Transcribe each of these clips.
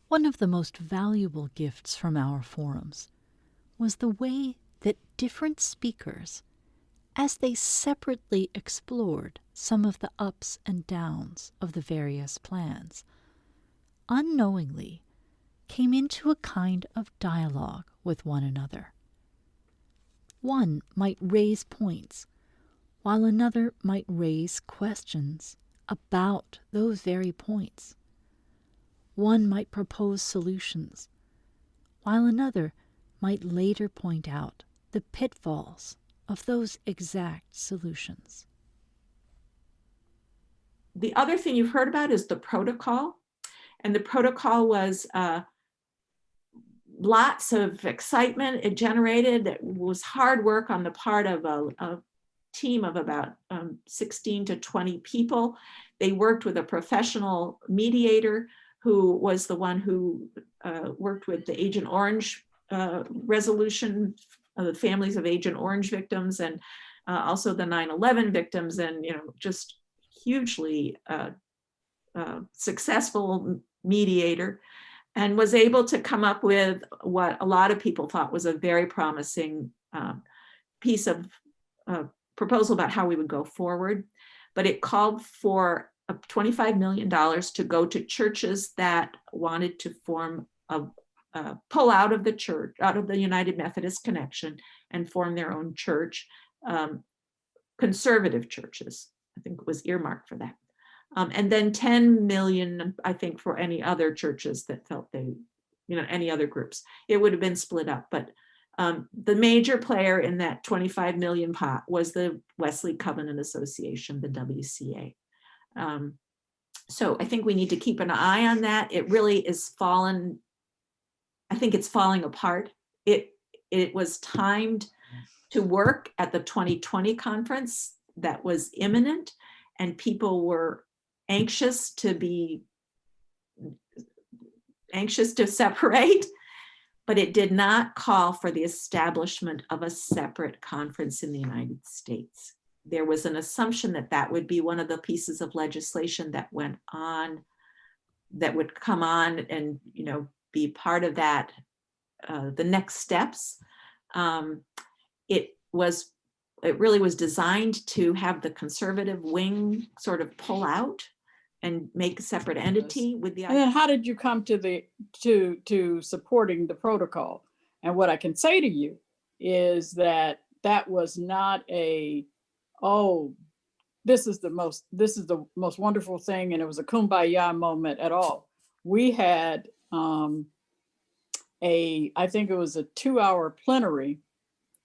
One of the most valuable gifts from our forums was the way that different speakers, as they separately explored some of the ups and downs of the various plans, unknowingly came into a kind of dialogue with one another. One might raise points, while another might raise questions about those very points. One might propose solutions, while another might later point out the pitfalls of those exact solutions. The other thing you've heard about is the protocol. And the protocol was lots of excitement it generated. It was hard work on the part of a team of about 16 to 20 people. They worked with a professional mediator who was the one who worked with the Agent Orange resolution of the families of Agent Orange victims, and also the 9/11 victims, and just hugely successful mediator, and was able to come up with what a lot of people thought was a very promising piece of proposal about how we would go forward. But it called for $25 million to go to churches that wanted to form pull out of the church, out of the United Methodist connection, and form their own church. Conservative churches, I think, was earmarked for that. And then 10 million, I think, for any other churches that felt they, any other groups. It would have been split up, but the major player in that 25 million pot was the Wesley Covenant Association, the WCA. So I think we need to keep an eye on that. It really is fallen. I think it's falling apart. It was timed to work at the 2020 conference that was imminent, and people were anxious to separate, but it did not call for the establishment of a separate conference in the United States. There was an assumption that that would be one of the pieces of legislation that went on, that would come on and be part of that, the next steps. It really was designed to have the conservative wing sort of pull out and make a separate entity with the. And then how did you come to supporting the protocol? And what I can say to you is that was not this is the most wonderful thing, and it was a kumbaya moment at all. We had I think it was a 2-hour plenary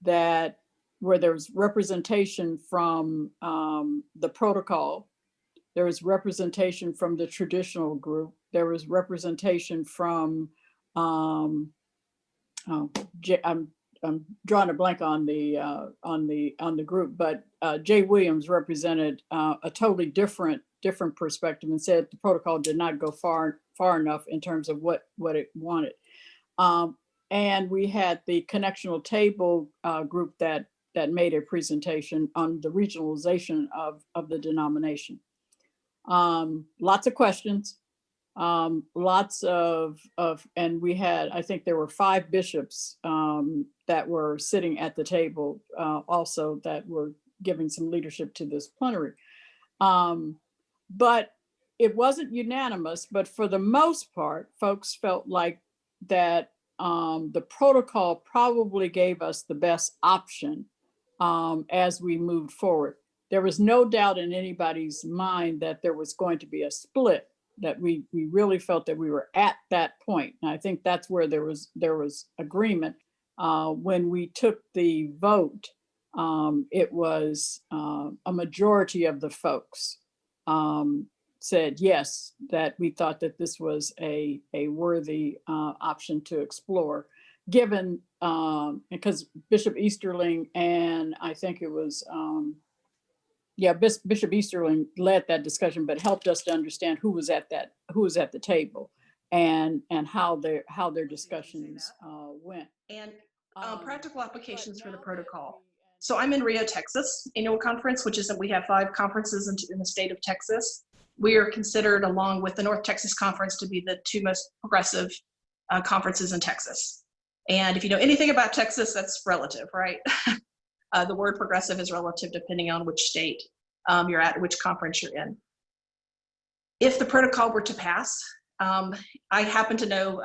where there was representation from the protocol. There was representation from the traditional group. There was representation from I'm drawing a blank on the group, but Jay Williams represented a totally different perspective and said the protocol did not go far enough in terms of what it wanted. And we had the connectional table group that made a presentation on the regionalization of the denomination. Lots of questions, lots of, and we had, I think there were 5 bishops that were sitting at the table also that were giving some leadership to this plenary. But it wasn't unanimous, but for the most part, folks felt like that the protocol probably gave us the best option as we moved forward. There was no doubt in anybody's mind that there was going to be a split, that we really felt that we were at that point. And I think that's where there was agreement. When we took the vote, it was a majority of the folks said yes, that we thought that this was a worthy option to explore, given, because Bishop Easterling and I think it was, Bishop Easterling led that discussion, but helped us to understand who was at the table and how their discussions went. And practical applications for the protocol. So I'm in Rio, Texas, annual conference, which is that we have 5 conferences in the state of Texas. we are considered, along with the North Texas Conference, to be the two most progressive conferences in Texas. And if you know anything about Texas, that's relative, right? The word progressive is relative depending on which state you're at, which conference you're in. If the protocol were to pass, I happen to know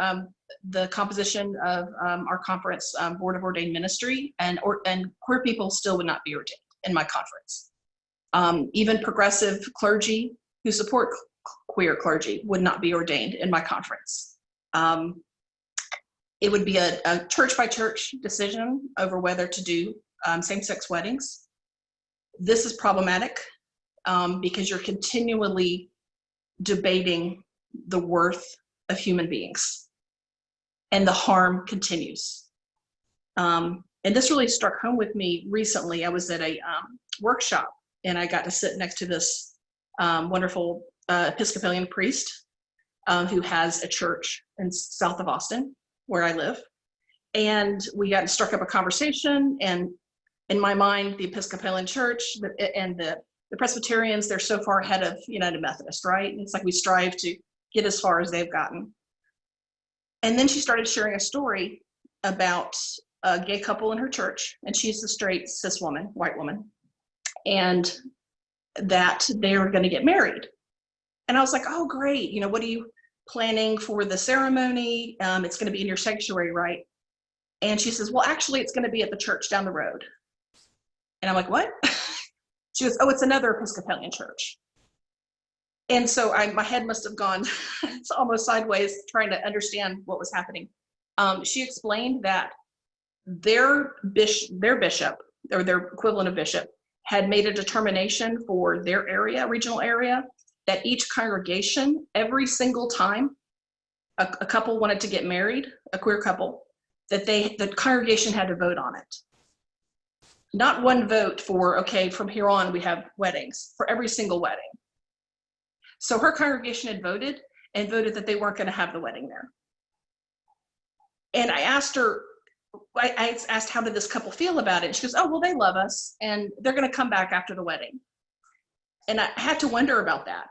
the composition of our conference Board of Ordained Ministry, and queer people still would not be ordained in my conference. Even progressive clergy who support queer clergy would not be ordained in my conference. It would be a church by church decision over whether to do same-sex weddings. This is problematic because you're continually debating the worth of human beings, and the harm continues. And this really struck home with me recently. I was at a workshop, and I got to sit next to this wonderful Episcopalian priest who has a church in south of Austin, where I live. And we got struck up a conversation, and in my mind, the Episcopalian Church and the Presbyterians, they're so far ahead of United Methodist, right? It's like we strive to get as far as they've gotten. And then she started sharing a story about a gay couple in her church, and she's a straight cis woman, white woman, and that they were going to get married. And I was like, oh, great. What are you planning for the ceremony? It's going to be in your sanctuary, right? And she says, well, actually, it's going to be at the church down the road. And I'm like, what? She goes, oh, it's another Episcopalian church. And so my head must have gone it's almost sideways trying to understand what was happening. She explained that their bishop, or their equivalent of bishop, had made a determination for their area, regional area, that each congregation, every single time a couple wanted to get married, a queer couple, that the congregation had to vote on it. Not one vote for, okay, from here on we have weddings, for every single wedding. So her congregation had voted that they weren't going to have the wedding there. And I asked her, I asked, how did this couple feel about it? And she goes, oh, well, they love us and they're going to come back after the wedding. And I had to wonder about that.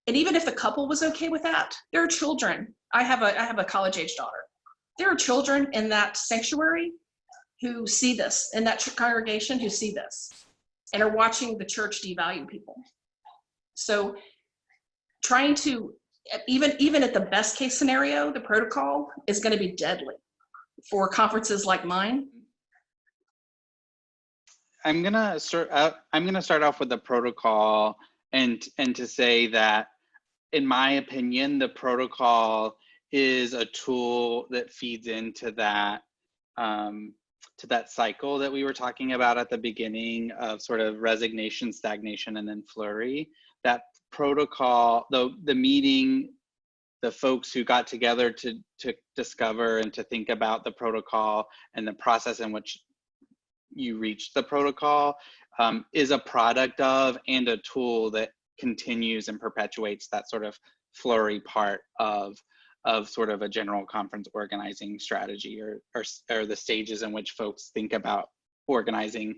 And even if the couple was okay with that, there are children. I have a college-age daughter. There are children in that sanctuary who see this, in that congregation who see this, and are watching the church devalue people. So trying to, even at the best case scenario, the protocol is going to be deadly for conferences like mine. I'm gonna start off with the protocol and to say that, in my opinion, the protocol is a tool that feeds into that cycle that we were talking about at the beginning of sort of resignation, stagnation, and then flurry. That protocol, the meeting, the folks who got together to discover and to think about the protocol and the process in which you reached the protocol is a product of and a tool that continues and perpetuates that sort of flurry part of sort of a general conference organizing strategy, or the stages in which folks think about organizing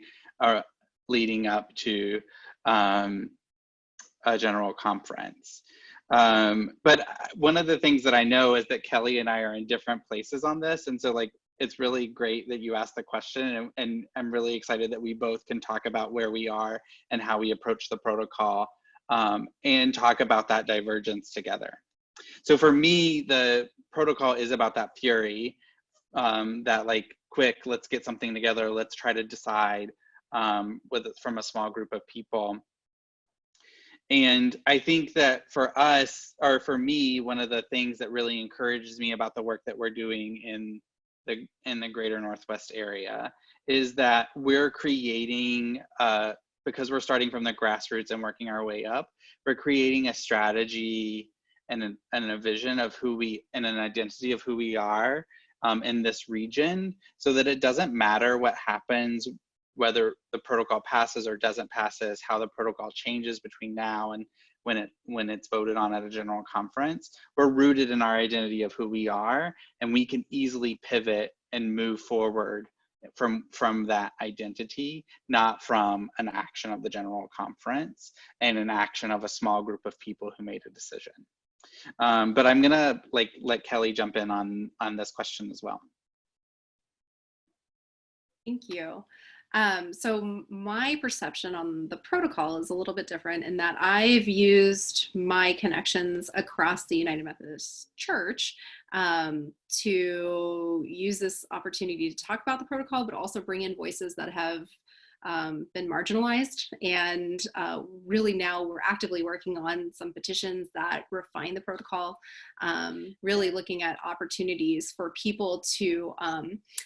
leading up to a general conference. But one of the things that I know is that Kelly and I are in different places on this. And so it's really great that you asked the question, and I'm really excited that we both can talk about where we are and how we approach the protocol, and talk about that divergence together. So for me, the protocol is about that fury, that quick, let's get something together, let's try to decide from a small group of people. And I think that for us, or for me, one of the things that really encourages me about the work that we're doing in the greater Northwest area is that we're creating, because we're starting from the grassroots and working our way up, we're creating a strategy and a vision of who we, and an identity of who we are in this region, so that it doesn't matter what happens, whether the protocol passes or doesn't passes, how the protocol changes between now and when it's voted on at a general conference. We're rooted in our identity of who we are, and we can easily pivot and move forward from that identity, not from an action of the General Conference and an action of a small group of people who made a decision. But I'm gonna let Kelly jump in on this question as well. Thank you. So my perception on the protocol is a little bit different in that I've used my connections across the United Methodist Church to use this opportunity to talk about the protocol, but also bring in voices that have been marginalized. And really now we're actively working on some petitions that refine the protocol, really looking at opportunities for people to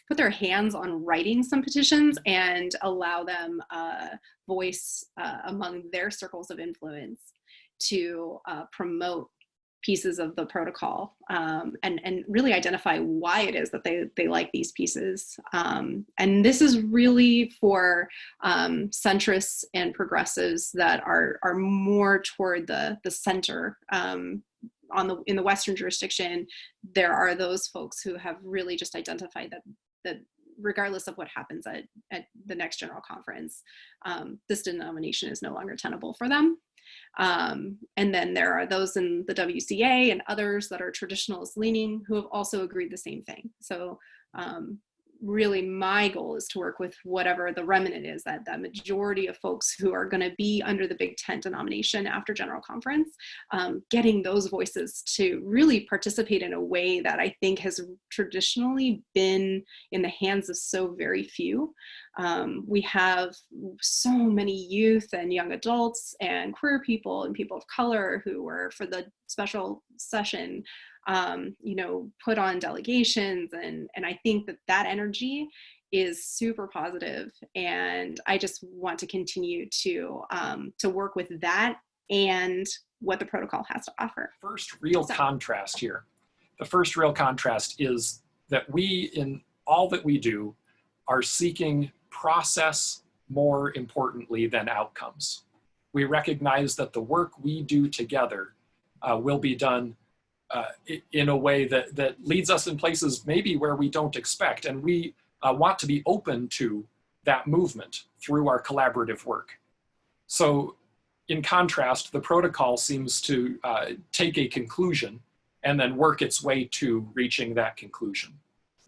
put their hands on writing some petitions and allow them voice among their circles of influence to promote pieces of the protocol and really identify why it is that they like these pieces. And this is really for centrists and progressives that are more toward the center. In the Western jurisdiction, there are those folks who have really just identified that regardless of what happens at the next General Conference, this denomination is no longer tenable for them. And then there are those in the WCA and others that are traditionalist leaning who have also agreed the same thing. So really my goal is to work with whatever the remnant is, that majority of folks who are going to be under the big tent denomination after General Conference, getting those voices to really participate in a way that I think has traditionally been in the hands of so very few. We have so many youth and young adults and queer people and people of color who were, for the special session, put on delegations, and I think that energy is super positive, and I just want to continue to work with that and what the protocol has to offer. First real contrast here. The first real contrast is that we, in all that we do, are seeking process more importantly than outcomes. We recognize that the work we do together will be done in a way that leads us in places maybe where we don't expect. And we want to be open to that movement through our collaborative work. So in contrast, the protocol seems to take a conclusion and then work its way to reaching that conclusion.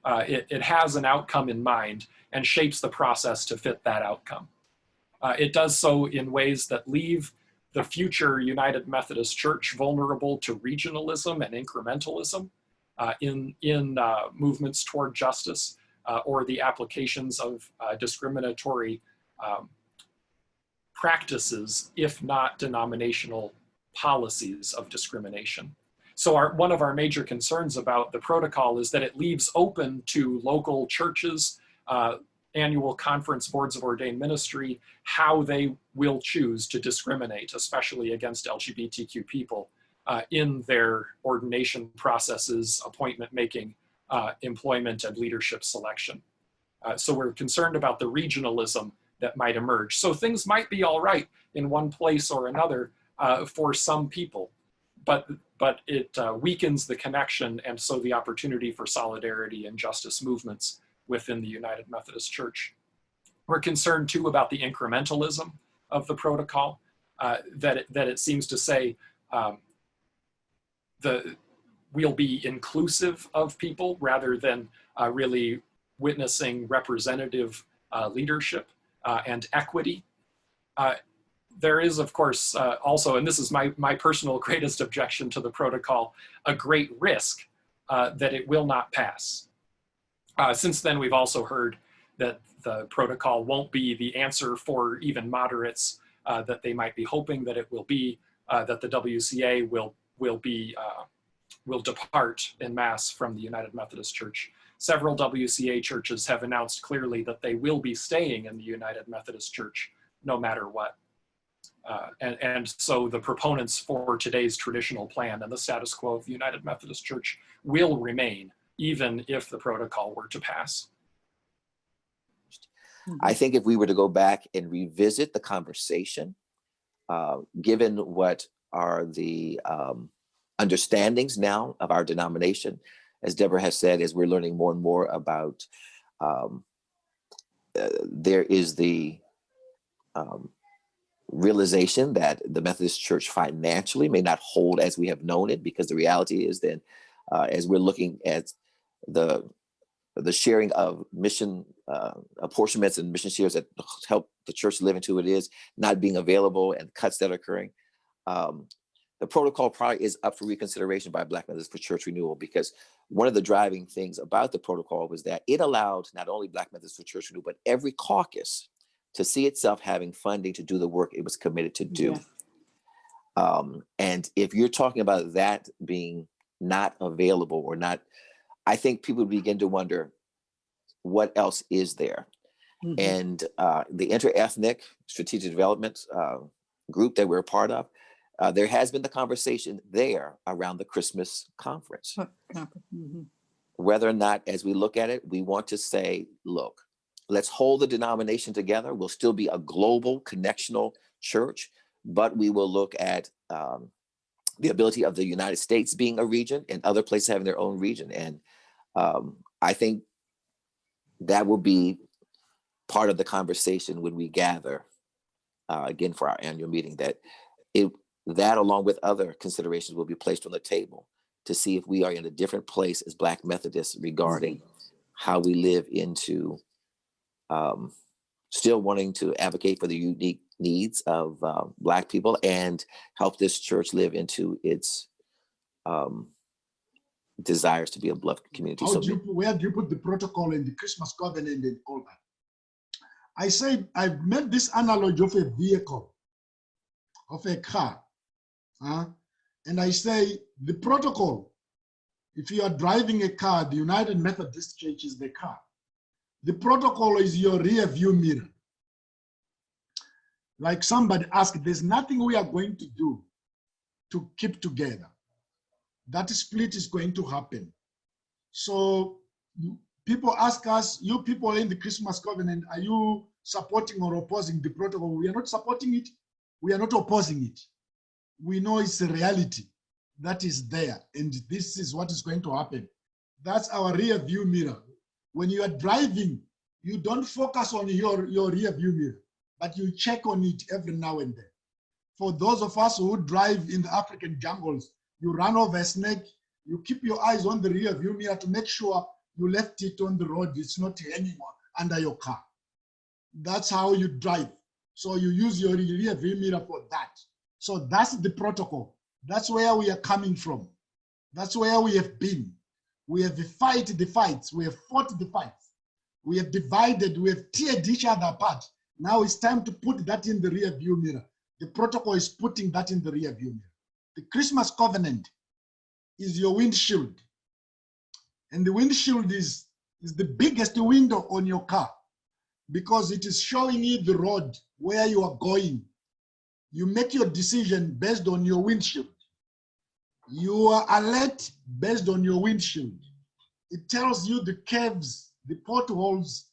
It has an outcome in mind and shapes the process to fit that outcome. It does so in ways that leave the future United Methodist Church vulnerable to regionalism and incrementalism in movements toward justice or the applications of discriminatory practices, if not denominational policies of discrimination. So one of our major concerns about the protocol is that it leaves open to local churches, annual conference boards of ordained ministry, how they will choose to discriminate, especially against LGBTQ people in their ordination processes, appointment making, employment and leadership selection. So we're concerned about the regionalism that might emerge. So things might be all right in one place or another for some people, but it weakens the connection and so the opportunity for solidarity and justice movements within the United Methodist Church. We're concerned too about the incrementalism of the protocol, that it seems to say we'll be inclusive of people rather than really witnessing representative leadership and equity. There is, of course, also, and this is my personal greatest objection to the protocol, a great risk that it will not pass. Since then, we've also heard that the protocol won't be the answer for even moderates that they might be hoping that it will be, that the WCA will depart en masse from the United Methodist Church. Several WCA churches have announced clearly that they will be staying in the United Methodist Church no matter what. And so the proponents for today's traditional plan and the status quo of the United Methodist Church will remain, even if the protocol were to pass. I think if we were to go back and revisit the conversation, given what are the understandings now of our denomination, as Deborah has said, as we're learning more and more about there is the realization that the Methodist Church financially may not hold as we have known it, because the reality is that as we're looking at the sharing of mission apportionments and mission shares that help the church live into what it is not being available, and cuts that are occurring, the protocol probably is up for reconsideration by Black Methodists for Church Renewal, because one of the driving things about the protocol was that it allowed not only Black Methodists for Church Renewal, but every caucus to see itself having funding to do the work it was committed to do. Yeah. And if you're talking about that being not available or not, I think people begin to wonder what else is there. Mhm. And the interethnic strategic development group that we're a part of, there has been the conversation there around the Christmas conference. Mhm. Whether or not, as we look at it, we want to say, look, let's hold the denomination together. We'll still be a global connectional church, but we will look at the ability of the United States being a region and other places having their own region. And I think that will be part of the conversation when we gather again for our annual meeting, that along with other considerations will be placed on the table to see if we are in a different place as Black Methodists regarding how we live into still wanting to advocate for the unique needs of Black people and help this church live into its desires to be a beloved community. Where do you put the protocol and the Christmas covenant and all that? I said, I've made this analogy of a vehicle, of a car. And I say the protocol, if you are driving a car, the United Methodist Church is the car. The protocol is your rear view mirror. Like somebody asked, there's nothing we are going to do to keep together. That split is going to happen. So people ask us, you people in the Christmas covenant, are you supporting or opposing the protocol? We are not supporting it. We are not opposing it. We know it's a reality that is there, and this is what is going to happen. That's our rear view mirror. When you are driving, you don't focus on your rear view mirror, but you check on it every now and then. For those of us who drive in the African jungles, you run over a snake, you keep your eyes on the rear view mirror to make sure you left it on the road, it's not hanging under your car. That's how you drive. So you use your rear view mirror for that. So that's the protocol. That's where we are coming from. That's where we have been. We have fought the fights. We have fought the fights. We have divided. We have teared each other apart. Now it's time to put that in the rear view mirror. The protocol is putting that in the rear view mirror. The Christmas covenant is your windshield. And the windshield is the biggest window on your car because it is showing you the road where you are going. You make your decision based on your windshield. You are alert based on your windshield. It tells you the curves, the potholes,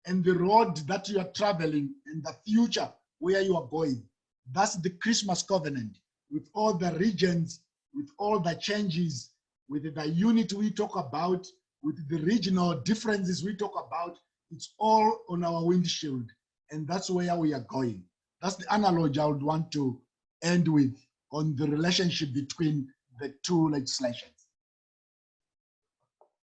and the road that you are traveling and the future where you are going. That's the Christmas covenant with all the regions, with all the changes, with the unity we talk about, with the regional differences we talk about. It's all on our windshield, and that's where we are going. That's the analogy I would want to end with on the relationship between the two legislation.